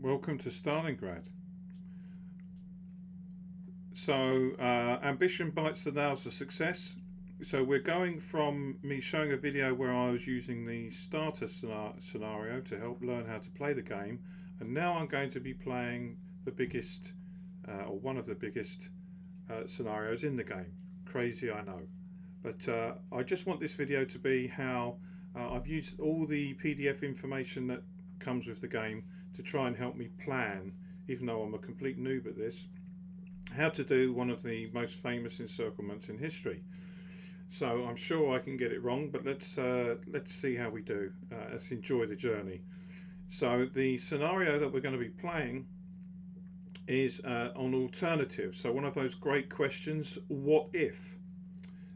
Welcome to Stalingrad. So, ambition bites the nails of success. So we're going from me showing a video where I was using the starter scenario to help learn how to play the game, and now I'm going to be playing the biggest, or one of the biggest scenarios in the game. Crazy, I know. But I just want this video to be how I've used all the PDF information that comes with the game to try and help me plan, even though I'm a complete noob at this, how to do one of the most famous encirclements in history. So I'm sure I can get it wrong, but let's see how we do. Let's enjoy the journey. So the scenario that we're going to be playing is on alternative. So one of those great questions, what if?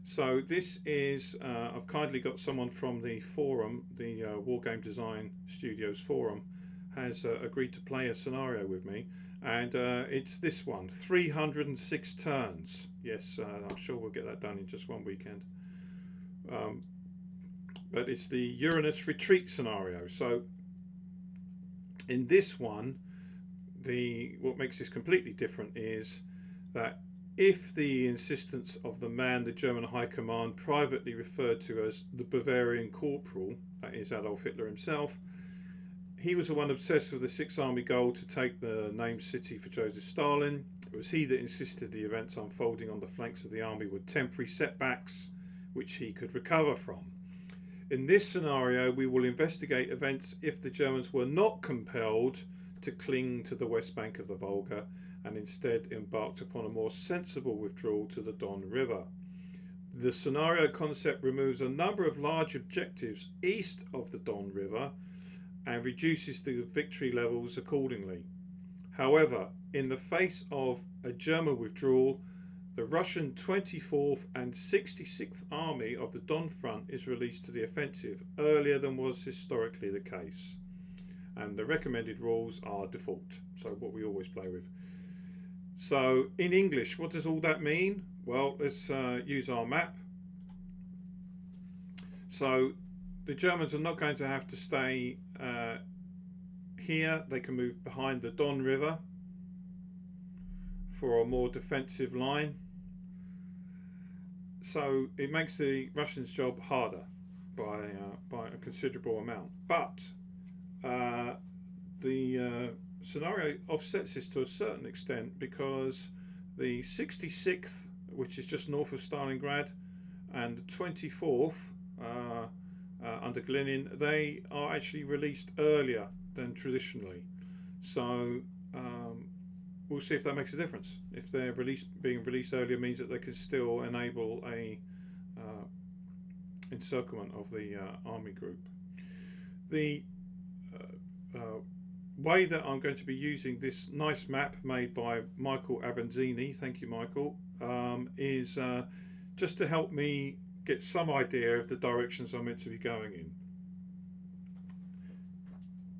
So this is, I've kindly got someone from the forum, the Wargame Design Studios forum, has agreed to play a scenario with me, and it's this one, 306 turns. Yes, I'm sure we'll get that done in just one weekend. But it's the Uranus retreat scenario. So in this one, what makes this completely different is that if the insistence of the man the German High Command privately referred to as the Bavarian Corporal, that is Adolf Hitler himself, he was the one obsessed with the Sixth Army goal to take the named city for Joseph Stalin. It was he that insisted the events unfolding on the flanks of the army were temporary setbacks which he could recover from. In this scenario, we will investigate events if the Germans were not compelled to cling to the west bank of the Volga and instead embarked upon a more sensible withdrawal to the Don River. The scenario concept removes a number of large objectives east of the Don River and reduces the victory levels accordingly. However, in the face of a German withdrawal, the Russian 24th and 66th Army of the Don Front is released to the offensive earlier than was historically the case. And the recommended rules are default, so what we always play with. So in English, what does all that mean? Well, let's use our map. So the Germans are not going to have to stay here. They can move behind the Don River for a more defensive line. So it makes the Russians' job harder by a considerable amount. But the scenario offsets this to a certain extent because the 66th, which is just north of Stalingrad, and the 24th, under Glenin, they are actually released earlier than traditionally. So we'll see if that makes a difference. If they're being released earlier means that they can still enable a encirclement of the army group. The way that I'm going to be using this nice map made by Michael Avanzini, thank you Michael, is just to help me get some idea of the directions I'm meant to be going in.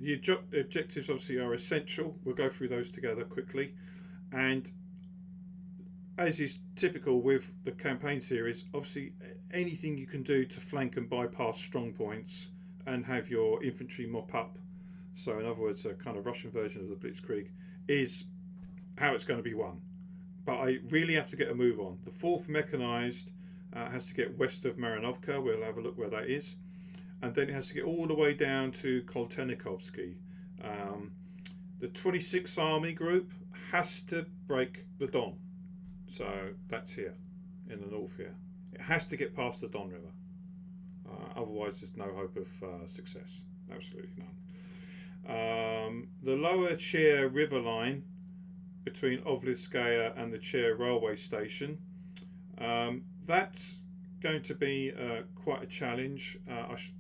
The objectives obviously are essential. We'll go through those together quickly, and as is typical with the campaign series, obviously anything you can do to flank and bypass strong points and have your infantry mop up, so in other words a kind of Russian version of the Blitzkrieg, is how it's going to be won. But I really have to get a move on. The 4th Mechanized has to get west of Marinovka. We'll have a look where that is, and then it has to get all the way down to Koltenikovsky. The 26th Army Group has to break the Don, so that's here in the north here. It has to get past the Don River, otherwise there's no hope of success, absolutely none. The lower Cher River line between Ovlivskaya and the Cher railway station, that's going to be quite a challenge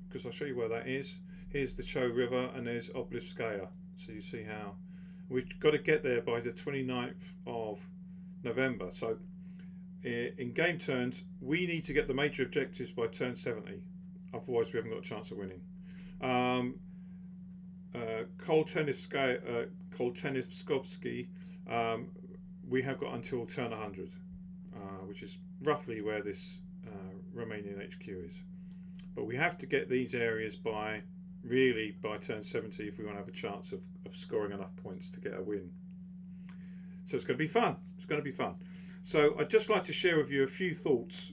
because I'll show you where that is. Here's the Cho River and there's Oblivskaya. So you see how we've got to get there by the 29th of November. So in game turns, we need to get the major objectives by turn 70. Otherwise, we haven't got a chance of winning. Koltenivskovsky, we have got until turn 100, which is roughly where this Romanian HQ is. But we have to get these areas by really by turn 70 if we want to have a chance of scoring enough points to get a win. So it's going to be fun. It's going to be fun. So I'd just like to share with you a few thoughts.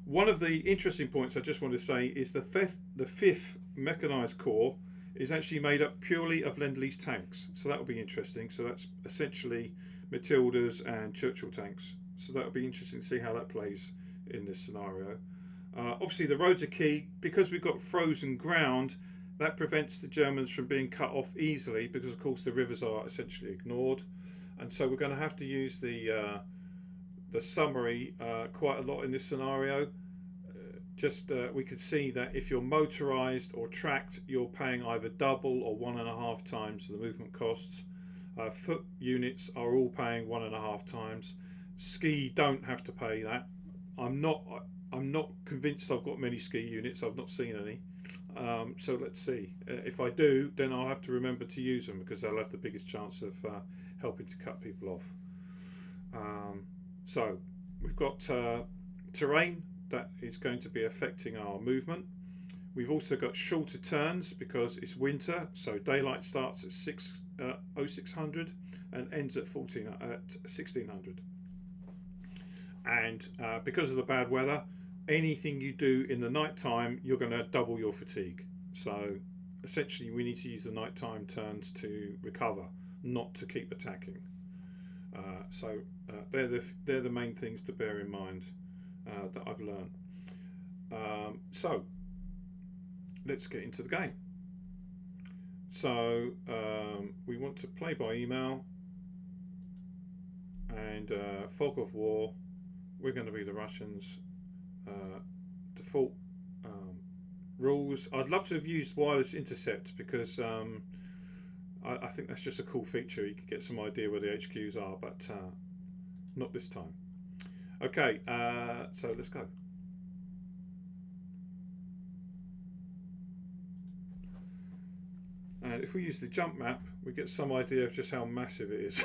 One of the interesting points I just want to say is the fifth mechanised corps is actually made up purely of Lend-Lease tanks. So that will be interesting. So that's essentially Matildas and Churchill tanks. So that will be interesting to see how that plays in this scenario. Obviously the roads are key. Because we've got frozen ground, that prevents the Germans from being cut off easily, because of course the rivers are essentially ignored. And so we're going to have to use the summary quite a lot in this scenario. We could see that if you're motorised or tracked, you're paying either double or 1.5 times the movement costs. Foot units are all paying 1.5 times. Ski don't have to pay that. I'm not convinced I've got many ski units. I've not seen any. So let's see. If I do, then I'll have to remember to use them, because they'll have the biggest chance of helping to cut people off. So we've got terrain that is going to be affecting our movement. We've also got shorter turns because it's winter, so daylight starts at 0600 and ends at 1600. And because of the bad weather, anything you do in the night time, you're going to double your fatigue. So essentially we need to use the nighttime turns to recover, not to keep attacking. They're the main things to bear in mind that I've learned. So let's get into the game. So we want to play by email, and fog of war. We're going to be the Russians. Default rules. I'd love to have used wireless intercept, because I think that's just a cool feature. You could get some idea where the HQs are, but not this time. Okay, so let's go. And if we use the jump map, we get some idea of just how massive it is.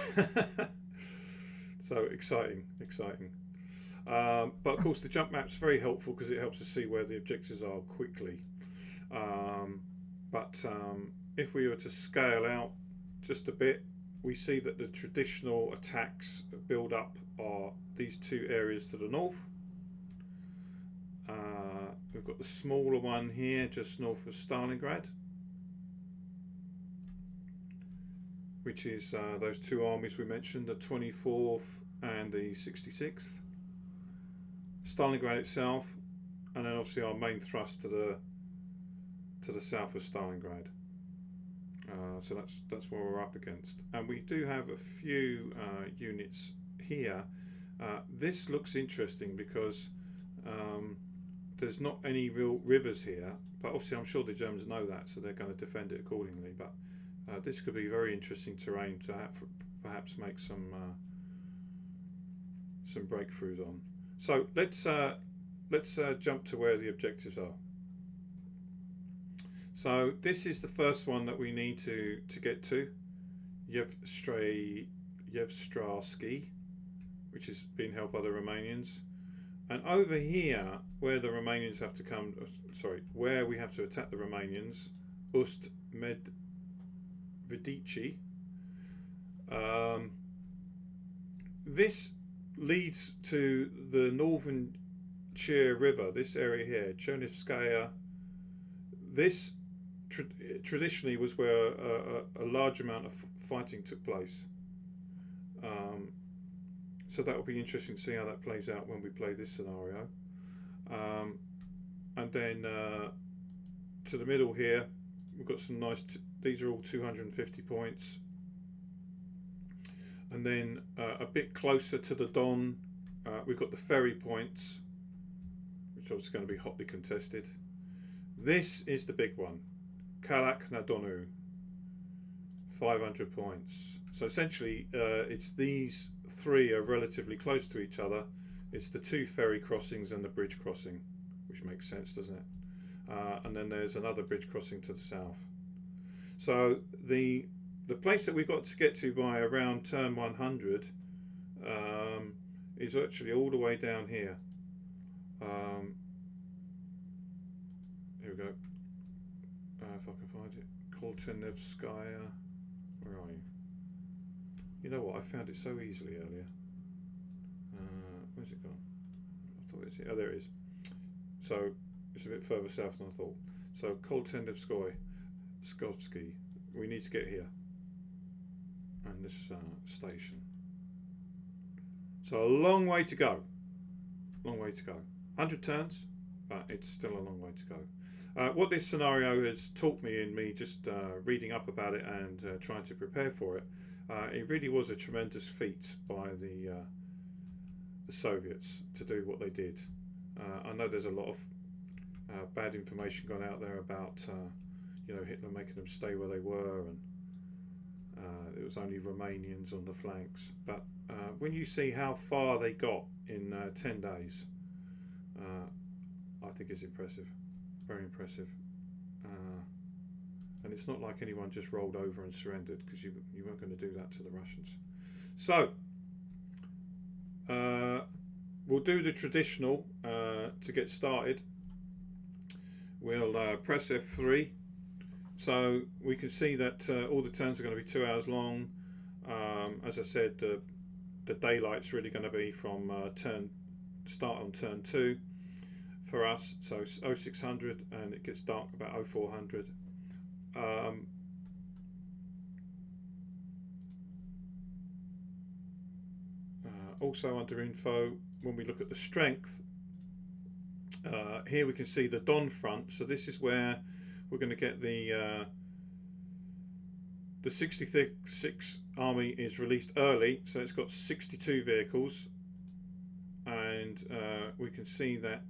So exciting. But of course the jump map's very helpful because it helps us see where the objectives are quickly. If we were to scale out just a bit, we see that the traditional attacks build up are these two areas to the north. We've got the smaller one here just north of Stalingrad, which is those two armies we mentioned, the 24th and the 66th. Stalingrad itself, and then obviously our main thrust to the south of Stalingrad. So that's what we're up against, and we do have a few units here. This looks interesting because there's not any real rivers here, but obviously I'm sure the Germans know that, so they're going to defend it accordingly. But this could be very interesting terrain to perhaps make some breakthroughs on. So let's jump to where the objectives are. So this is the first one that we need to get to, Yevstraski, which is being held by the Romanians. And over here, where the Romanians have to where we have to attack the Romanians, Ust-Medvedici. This leads to the northern Chir River, this area here, Chernivskaya. This traditionally was where a large amount of fighting took place. So that will be interesting to see how that plays out when we play this scenario. And then to the middle here, we've got some nice, these are all 250 points. And then a bit closer to the Don, we've got the ferry points, which are going to be hotly contested. This is the big one, Kalak na Donu, 500 points. So essentially, it's these three are relatively close to each other. It's the two ferry crossings and the bridge crossing, which makes sense, doesn't it? And then there's another bridge crossing to the south. So the place that we've got to get to by around turn 100 is actually all the way down here. Here we go. if I can find it. Koltenevskaya. Where are you? You know what? I found it so easily earlier. Where's it gone? I thought it's here. Oh, there it is. So it's a bit further south than I thought. So Koltenevsky. We need to get here. And this station. So a long way to go. Long way to go. 100 turns, but it's still a long way to go. What this scenario has taught me in me just reading up about it and trying to prepare for it, it really was a tremendous feat by the Soviets to do what they did. I know there's a lot of bad information gone out there about Hitler making them stay where they were, and it was only Romanians on the flanks. But when you see how far they got in 10 days, I think it's impressive, very impressive. And it's not like anyone just rolled over and surrendered, because you weren't going to do that to the Russians. So we'll do the traditional to get started. We'll press F3. So we can see that all the turns are going to be 2 hours long. As I said, the daylight's really going to be from start on turn 2 for us. So it's 0600 and it gets dark about 0400. Also under info, when we look at the strength, here we can see the Don front. So this is where we're going to get the 66th Army is released early, so it's got 62 vehicles, and we can see that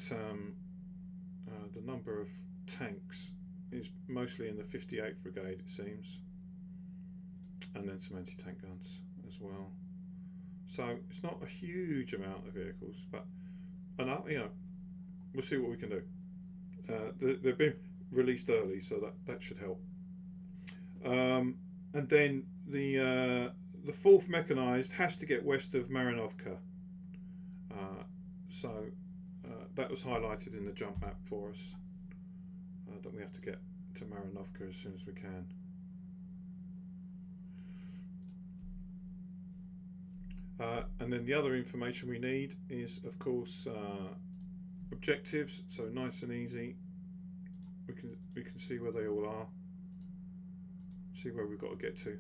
the number of tanks is mostly in the 58th Brigade, it seems, and then some anti-tank guns as well. So it's not a huge amount of vehicles, but we'll see what we can do. They've been released early, so that should help. And then the 4th Mechanized has to get west of Marinovka. So that was highlighted in the jump map for us, that we have to get to Marinovka as soon as we can. And then the other information we need is, of course, objectives. So nice and easy. We can see where they all are. See where we've got to get to.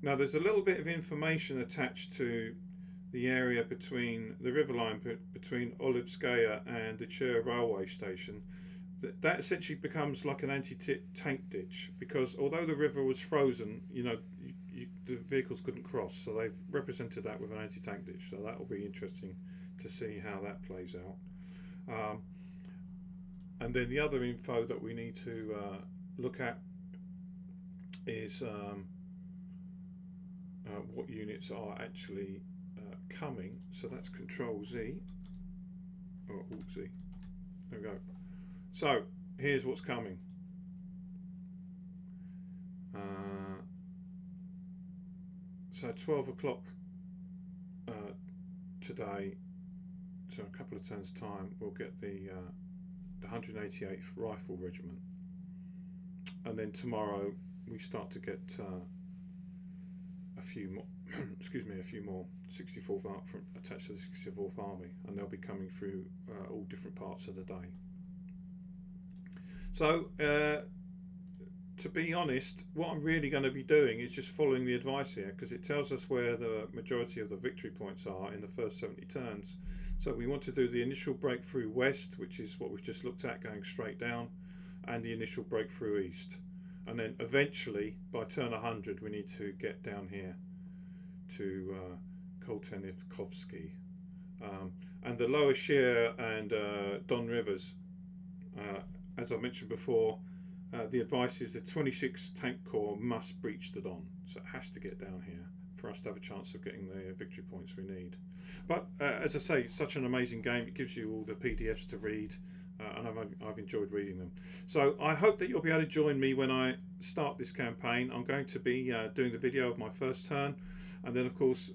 Now there's a little bit of information attached to the area between the river line between Olivskaya and the Chur railway station. That essentially becomes like an anti-tank ditch, because although the river was frozen, the vehicles couldn't cross, so they've represented that with an anti-tank ditch. So that will be interesting to see how that plays out. And then the other info that we need to look at is what units are actually coming. So that's Control Z or Alt Z. There we go. So here's what's coming. So 12 o'clock today, so a couple of turns time, we'll get the 188th Rifle Regiment, and then tomorrow we start to get a few more. a few more 64th attached to the 64th Army, and they'll be coming through all different parts of the day. So to be honest, what I'm really going to be doing is just following the advice here, because it tells us where the majority of the victory points are in the first 70 turns. So we want to do the initial breakthrough west, which is what we've just looked at, going straight down, and the initial breakthrough east. And then eventually, by turn 100, we need to get down here to Koltenivkovsky. And the Lower Shire and Don Rivers, as I mentioned before, the advice is the 26th Tank Corps must breach the Don, so it has to get down here for us to have a chance of getting the victory points we need. But as I say, such an amazing game. It gives you all the PDFs to read, and I've enjoyed reading them. So I hope that you'll be able to join me when I start this campaign. I'm going to be doing the video of my first turn, and then of course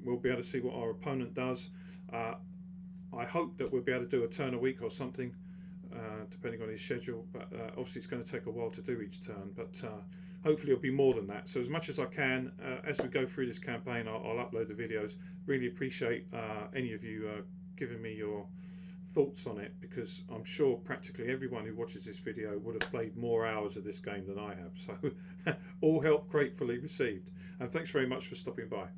we'll be able to see what our opponent does. I hope that we'll be able to do a turn a week or something depending on his schedule. But obviously, it's going to take a while to do each turn. But hopefully, it'll be more than that. So as much as I can, as we go through this campaign, I'll upload the videos. Really appreciate any of you giving me your thoughts on it, because I'm sure practically everyone who watches this video would have played more hours of this game than I have. So all help gratefully received. And thanks very much for stopping by.